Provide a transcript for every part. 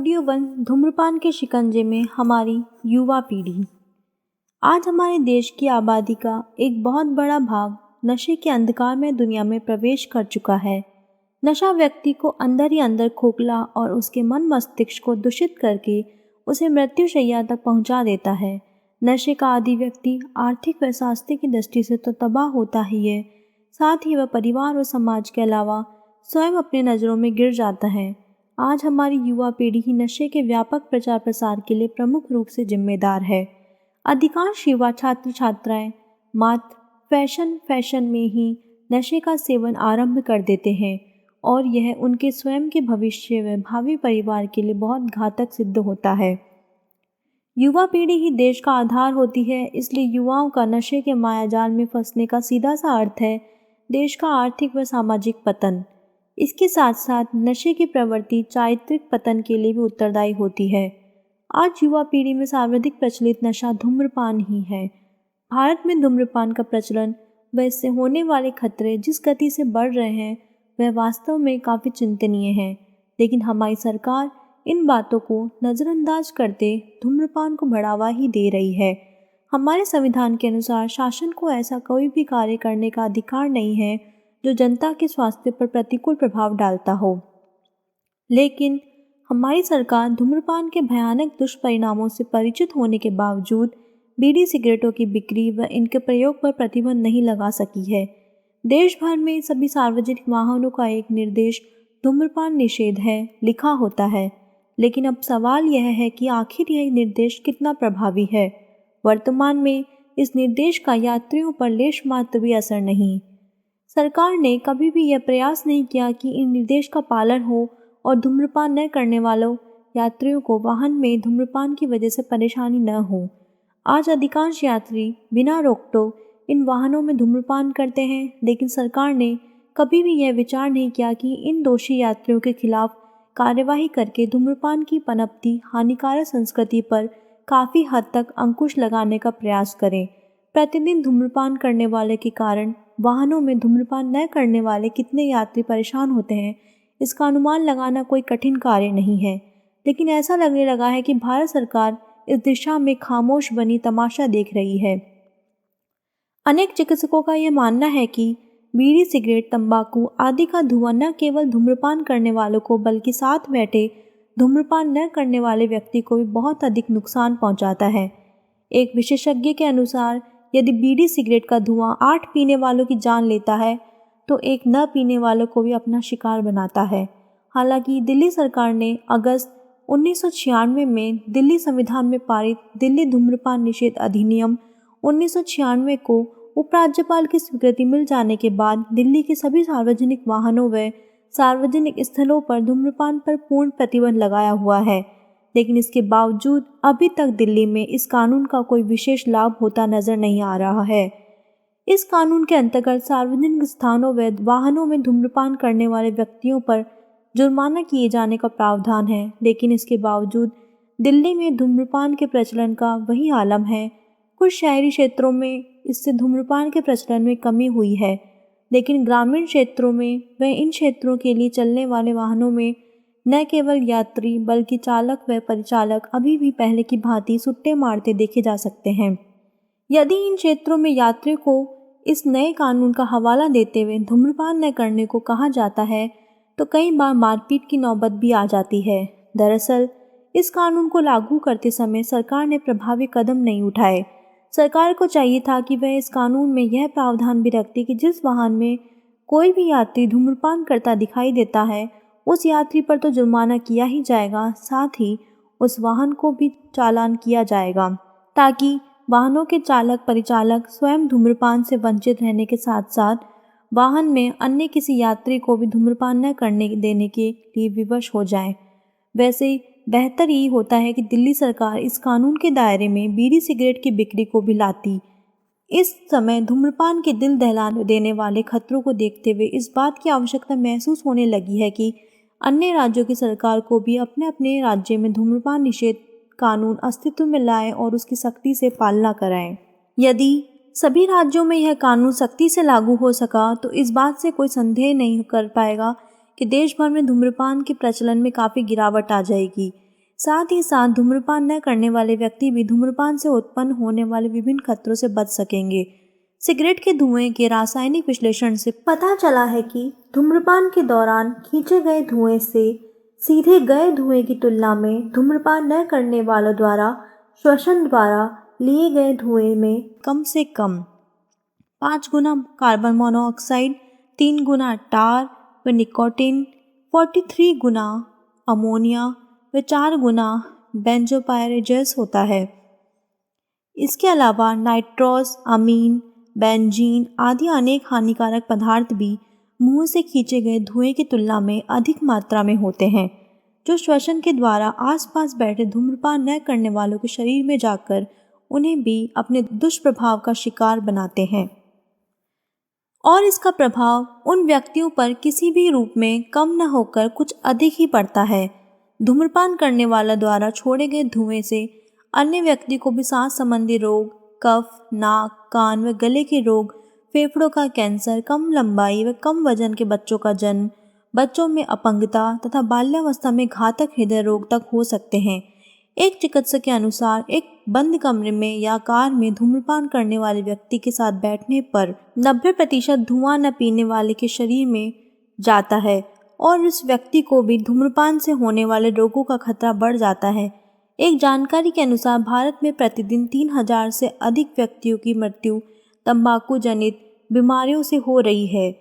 Audio one धूम्रपान के शिकंजे में हमारी युवा पीढ़ी। आज हमारे देश की आबादी का एक बहुत बड़ा भाग नशे के अंधकार में दुनिया में प्रवेश कर चुका है। नशा व्यक्ति को अंदर ही अंदर खोखला और उसके मन मस्तिष्क को दूषित करके उसे मृत्युशैया तक पहुंचा देता है। नशे का आदी व्यक्ति आर्थिक व स्वास्थ्य की दृष्टि से तो तबाह होता ही है, साथ ही वह परिवार और समाज के अलावा स्वयं अपने नज़रों में गिर जाता है। आज हमारी युवा पीढ़ी ही नशे के व्यापक प्रचार प्रसार के लिए प्रमुख रूप से जिम्मेदार है। अधिकांश युवा छात्र छात्राएं मात्र फैशन में ही नशे का सेवन आरंभ कर देते हैं और यह उनके स्वयं के भविष्य व भावी परिवार के लिए बहुत घातक सिद्ध होता है। युवा पीढ़ी ही देश का आधार होती है, इसलिए युवाओं का नशे के मायाजाल में फंसने का सीधा सा अर्थ है देश का आर्थिक व सामाजिक पतन। इसके साथ साथ नशे की प्रवृत्ति चारित्रिक पतन के लिए भी उत्तरदायी होती है। आज युवा पीढ़ी में सर्वाधिक प्रचलित नशा धूम्रपान ही है। भारत में धूम्रपान का प्रचलन व इससे होने वाले खतरे जिस गति से बढ़ रहे हैं वह वास्तव में काफ़ी चिंतनीय है, लेकिन हमारी सरकार इन बातों को नज़रअंदाज करते धूम्रपान को बढ़ावा ही दे रही है। हमारे संविधान के अनुसार शासन को ऐसा कोई भी कार्य करने का अधिकार नहीं है जो जनता के स्वास्थ्य पर प्रतिकूल प्रभाव डालता हो, लेकिन हमारी सरकार धूम्रपान के भयानक दुष्परिणामों से परिचित होने के बावजूद बीड़ी सिगरेटों की बिक्री व इनके प्रयोग पर प्रतिबंध नहीं लगा सकी है। देश भर में सभी सार्वजनिक वाहनों का एक निर्देश धूम्रपान निषेध है लिखा होता है, लेकिन अब सवाल यह है कि आखिर यह निर्देश कितना प्रभावी है। वर्तमान में इस निर्देश का यात्रियों पर लेश मात्र भी असर नहीं। सरकार ने कभी भी यह प्रयास नहीं किया कि इन निर्देश का पालन हो और धूम्रपान न करने वालों यात्रियों को वाहन में धूम्रपान की वजह से परेशानी न हो। आज अधिकांश यात्री बिना रोक-टोक इन वाहनों में धूम्रपान करते हैं, लेकिन सरकार ने कभी भी यह विचार नहीं किया कि इन दोषी यात्रियों के खिलाफ कार्यवाही करके धूम्रपान की पनपती हानिकारक संस्कृति पर काफ़ी हद तक अंकुश लगाने का प्रयास करें। प्रतिदिन धूम्रपान करने वाले के कारण वाहनों में धूम्रपान न करने वाले कितने यात्री परेशान होते हैं, इसका अनुमान लगाना कोई कठिन कार्य नहीं है, लेकिन ऐसा लगने लगा है कि भारत सरकार इस दिशा में खामोश बनी तमाशा देख रही है। अनेक चिकित्सकों का यह मानना है कि बीड़ी, सिगरेट, तंबाकू आदि का धुआं न केवल धूम्रपान करने वालों को बल्कि साथ बैठे धूम्रपान न करने वाले व्यक्ति को भी बहुत अधिक नुकसान पहुंचाता है। एक विशेषज्ञ के अनुसार यदि बीड़ी सिगरेट का धुआं 8 पीने वालों की जान लेता है तो एक न पीने वालों को भी अपना शिकार बनाता है। हालांकि दिल्ली सरकार ने अगस्त 1996 में दिल्ली संविधान में पारित दिल्ली धूम्रपान निषेध अधिनियम 1996 को उपराज्यपाल की स्वीकृति मिल जाने के बाद दिल्ली के सभी सार्वजनिक वाहनों व सार्वजनिक स्थलों पर धूम्रपान पर पूर्ण प्रतिबंध लगाया हुआ है, लेकिन इसके बावजूद अभी तक दिल्ली में इस कानून का कोई विशेष लाभ होता नजर नहीं आ रहा है। इस कानून के अंतर्गत सार्वजनिक स्थानों व वाहनों में धूम्रपान करने वाले व्यक्तियों पर जुर्माना किए जाने का प्रावधान है, लेकिन इसके बावजूद दिल्ली में धूम्रपान के प्रचलन का वही आलम है। कुछ शहरी क्षेत्रों में इससे धूम्रपान के प्रचलन में कमी हुई है, लेकिन ग्रामीण क्षेत्रों में व इन क्षेत्रों के लिए चलने वाले वाहनों में न केवल यात्री बल्कि चालक व परिचालक अभी भी पहले की भांति सुट्टे मारते देखे जा सकते हैं। यदि इन क्षेत्रों में यात्रियों को इस नए कानून का हवाला देते हुए धूम्रपान न करने को कहा जाता है तो कई बार मारपीट की नौबत भी आ जाती है। दरअसल इस कानून को लागू करते समय सरकार ने प्रभावी कदम नहीं उठाए। सरकार को चाहिए था कि वह इस कानून में यह प्रावधान भी रखती कि जिस वाहन में कोई भी यात्री धूम्रपान करता दिखाई देता है उस यात्री पर तो जुर्माना किया ही जाएगा, साथ ही उस वाहन को भी चालान किया जाएगा, ताकि वाहनों के चालक परिचालक स्वयं धूम्रपान से वंचित रहने के साथ साथ वाहन में अन्य किसी यात्री को भी धूम्रपान न करने देने के लिए विवश हो जाएं। वैसे बेहतर यही होता है कि दिल्ली सरकार इस कानून के दायरे में बीड़ी सिगरेट की बिक्री को भी लाती। इस समय धूम्रपान के दिल दहला देने वाले खतरों को देखते हुए इस बात की आवश्यकता महसूस होने लगी है कि अन्य राज्यों की सरकार को भी अपने अपने राज्य में धूम्रपान निषेध कानून अस्तित्व में लाएं और उसकी सख्ती से पालना कराएं। यदि सभी राज्यों में यह कानून सख्ती से लागू हो सका तो इस बात से कोई संदेह नहीं कर पाएगा कि देश भर में धूम्रपान के प्रचलन में काफ़ी गिरावट आ जाएगी। साथ ही साथ धूम्रपान न करने वाले व्यक्ति भी धूम्रपान से उत्पन्न होने वाले विभिन्न खतरों से बच सकेंगे। सिगरेट के धुएं के रासायनिक विश्लेषण से पता चला है कि धूम्रपान के दौरान खींचे गए धुएं से सीधे गए धुएं की तुलना में धूम्रपान न करने वालों द्वारा श्वसन द्वारा लिए गए धुएं में कम से कम 5 गुना कार्बन मोनोऑक्साइड, 3 गुना टार व निकोटीन, 43 गुना अमोनिया व 4 गुना बेंजोपायरेजेस होता है। इसके अलावा नाइट्रोस, अमीन, बेंजीन आदि अनेक हानिकारक पदार्थ भी मुंह से खींचे गए धुएं की तुलना में अधिक मात्रा में होते हैं, जो श्वसन के द्वारा आसपास बैठे धूम्रपान न करने वालों के शरीर में जाकर उन्हें भी अपने दुष्प्रभाव का शिकार बनाते हैं और इसका प्रभाव उन व्यक्तियों पर किसी भी रूप में कम न होकर कुछ अधिक ही पड़ता है। धूम्रपान करने वाला द्वारा छोड़े गए धुएं से अन्य व्यक्ति को भी सांस संबंधी रोग, कफ, नाक, कान व गले के रोग, फेफड़ों का कैंसर, कम लंबाई व कम वजन के बच्चों का जन्म, बच्चों में अपंगता तथा बाल्यावस्था में घातक हृदय रोग तक हो सकते हैं। एक चिकित्सक के अनुसार एक बंद कमरे में या कार में धूम्रपान करने वाले व्यक्ति के साथ बैठने पर 90% धुआं न पीने वाले के शरीर में जाता है और इस व्यक्ति को भी धूम्रपान से होने वाले रोगों का खतरा बढ़ जाता है। एक जानकारी के अनुसार भारत में प्रतिदिन 3000 से अधिक व्यक्तियों की मृत्यु तंबाकू जनित बीमारियों से हो रही है,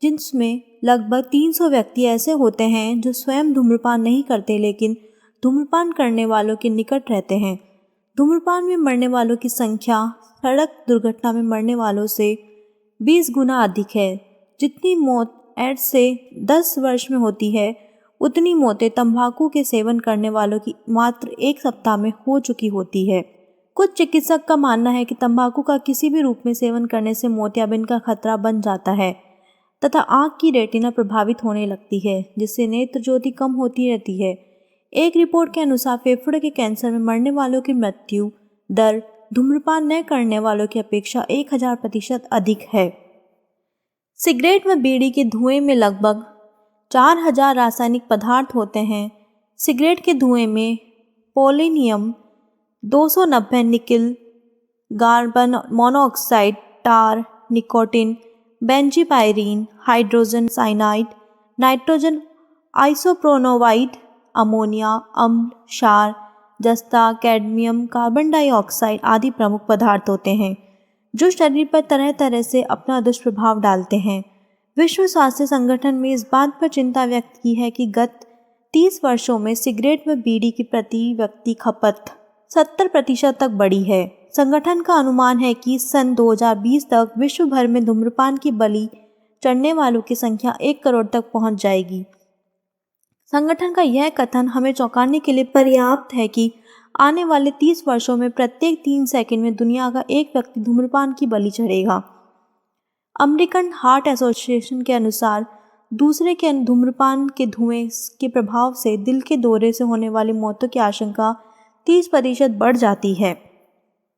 जिनमें लगभग 300 व्यक्ति ऐसे होते हैं जो स्वयं धूम्रपान नहीं करते लेकिन धूम्रपान करने वालों के निकट रहते हैं। धूम्रपान में मरने वालों की संख्या सड़क दुर्घटना में मरने वालों से 20 गुना अधिक है। जितनी मौत एड्स से 10 वर्ष में होती है, उतनी मौतें तंबाकू के सेवन करने वालों की मात्र 1 सप्ताह में हो चुकी होती है। कुछ चिकित्सक का मानना है कि तंबाकू का किसी भी रूप में सेवन करने से मोतियाबिंद का खतरा बन जाता है तथा आँख की रेटिना प्रभावित होने लगती है, जिससे नेत्र ज्योति कम होती रहती है। एक रिपोर्ट के अनुसार फेफड़े के कैंसर में मरने वालों की मृत्यु दर धूम्रपान न करने वालों की अपेक्षा 1000% अधिक है। सिगरेट व बीड़ी के धुएं में लगभग 4000 रासायनिक पदार्थ होते हैं। सिगरेट के धुएं में polonium 290, nickel, carbon monoxide, tar, nicotine, benzopyrene, hydrogen cyanide, nitrogen आइसोप्रोनोवाइड, अमोनिया, अम्ल, क्षार, जस्ता, कैडमियम, कार्बन डाइऑक्साइड आदि प्रमुख पदार्थ होते हैं, जो शरीर पर तरह तरह से अपना दुष्प्रभाव डालते हैं। विश्व स्वास्थ्य संगठन ने इस बात पर चिंता व्यक्त की है कि गत 30 वर्षों में सिगरेट व बीड़ी की प्रति व्यक्ति खपत 70% तक बढ़ी है। संगठन का अनुमान है कि सन 2020 तक विश्व भर में धूम्रपान की बलि चढ़ने वालों की संख्या 1 करोड़ तक पहुंच जाएगी। संगठन का यह कथन हमें चौंकाने के लिए पर्याप्त है कि आने वाले 30 वर्षों में प्रत्येक 3 सेकंड में दुनिया का एक व्यक्ति धूम्रपान की बलि चढ़ेगा। अमेरिकन हार्ट एसोसिएशन के अनुसार दूसरे के धूम्रपान के धुएं के प्रभाव से दिल के दौरे से होने वाली मौतों की आशंका 30% बढ़ जाती है।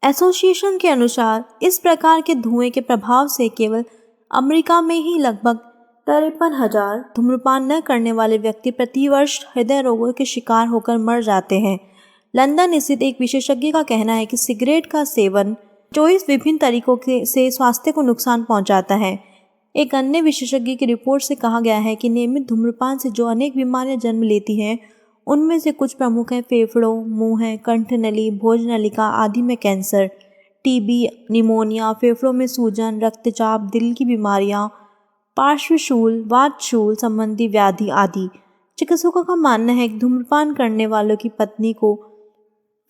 एसोसिएशन के अनुसार इस प्रकार के धुएं के प्रभाव से केवल अमेरिका में ही लगभग 53,000 धूम्रपान न करने वाले व्यक्ति प्रतिवर्ष हृदय रोगों के शिकार होकर मर जाते हैं। लंदन स्थित एक विशेषज्ञ का कहना है कि सिगरेट का सेवन 24 विभिन्न तरीकों से स्वास्थ्य को नुकसान पहुंचाता है। एक अन्य विशेषज्ञ की रिपोर्ट से कहा गया है कि नियमित धूम्रपान से जो अनेक बीमारियां जन्म लेती हैं, उनमें से कुछ प्रमुख हैं फेफड़ों, मुंह, कंठनली, भोजनलिका आदि में कैंसर, टीबी, निमोनिया, फेफड़ों में सूजन, रक्तचाप, दिल की बीमारियां, पार्श्वशूल, वातशूल संबंधी व्याधि आदि। चिकित्सकों का मानना है कि धूम्रपान करने वालों की पत्नी को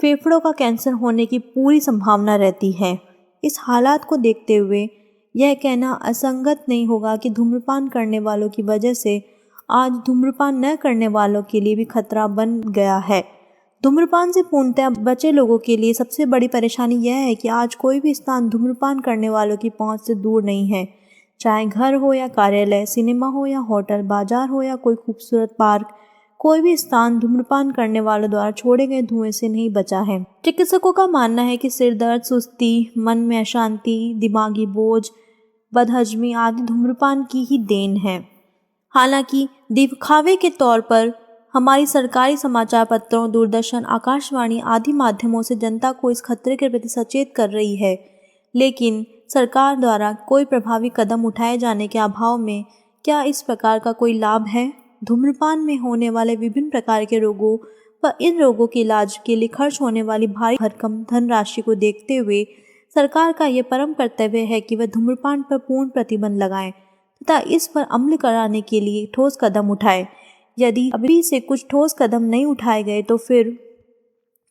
फेफड़ों का कैंसर होने की पूरी संभावना रहती है। इस हालात को देखते हुए यह कहना असंगत नहीं होगा कि धूम्रपान करने वालों की वजह से आज धूम्रपान न करने वालों के लिए भी खतरा बन गया है। धूम्रपान से पूर्णतः बचे लोगों के लिए सबसे बड़ी परेशानी यह है कि आज कोई भी स्थान धूम्रपान करने वालों की पहुंच से दूर नहीं है। चाहे घर हो या कार्यालय, सिनेमा हो या होटल, बाजार हो या कोई खूबसूरत पार्क, कोई भी स्थान धूम्रपान करने वालों द्वारा छोड़े गए धुएं से नहीं बचा है। चिकित्सकों का मानना है कि सिर दर्द, सुस्ती, मन में अशांति, दिमागी बोझ, बदहजमी आदि धूम्रपान की ही देन है। हालांकि दिखावे के तौर पर हमारी सरकारी समाचार पत्रों, दूरदर्शन, आकाशवाणी आदि माध्यमों से जनता को इस खतरे के प्रति सचेत कर रही है, लेकिन सरकार द्वारा कोई प्रभावी कदम उठाए जाने के अभाव में क्या इस प्रकार का कोई लाभ है? धूम्रपान में होने वाले विभिन्न प्रकार के रोगों व इन रोगों के इलाज के लिए खर्च होने वाली भारी भरकम धनराशि को देखते हुए सरकार का ये परम कर्तव्य है कि वह धूम्रपान पर पूर्ण प्रतिबंध लगाए तथा इस पर अमल कराने के लिए ठोस कदम उठाए। यदि अभी से कुछ ठोस कदम नहीं उठाए गए तो फिर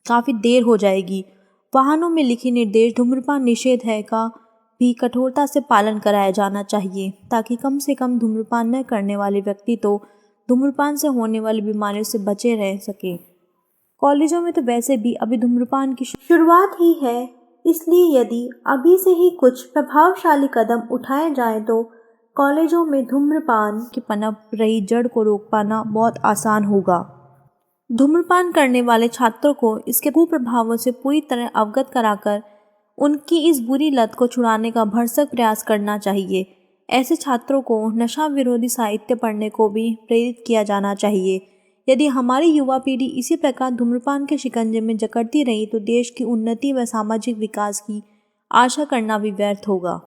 काफ़ी देर हो जाएगी। वाहनों में लिखी निर्देश धूम्रपान निषेध है का भी कठोरता से पालन कराया जाना चाहिए, ताकि कम से कम धूम्रपान न करने वाले व्यक्ति तो धूम्रपान से होने वाली बीमारियों से बचे रह सके। कॉलेजों में तो वैसे भी अभी धूम्रपान की शुरुआत ही है, इसलिए यदि अभी से ही कुछ प्रभावशाली कदम उठाए जाएं तो कॉलेजों में धूम्रपान की पनप रही जड़ को रोक पाना बहुत आसान होगा। धूम्रपान करने वाले छात्रों को इसके कुप्रभावों से पूरी तरह अवगत कराकर उनकी इस बुरी लत को छुड़ाने का भरसक प्रयास करना चाहिए। ऐसे छात्रों को नशा विरोधी साहित्य पढ़ने को भी प्रेरित किया जाना चाहिए। यदि हमारी युवा पीढ़ी इसी प्रकार धूम्रपान के शिकंजे में जकड़ती रही तो देश की उन्नति व सामाजिक विकास की आशा करना भी व्यर्थ होगा।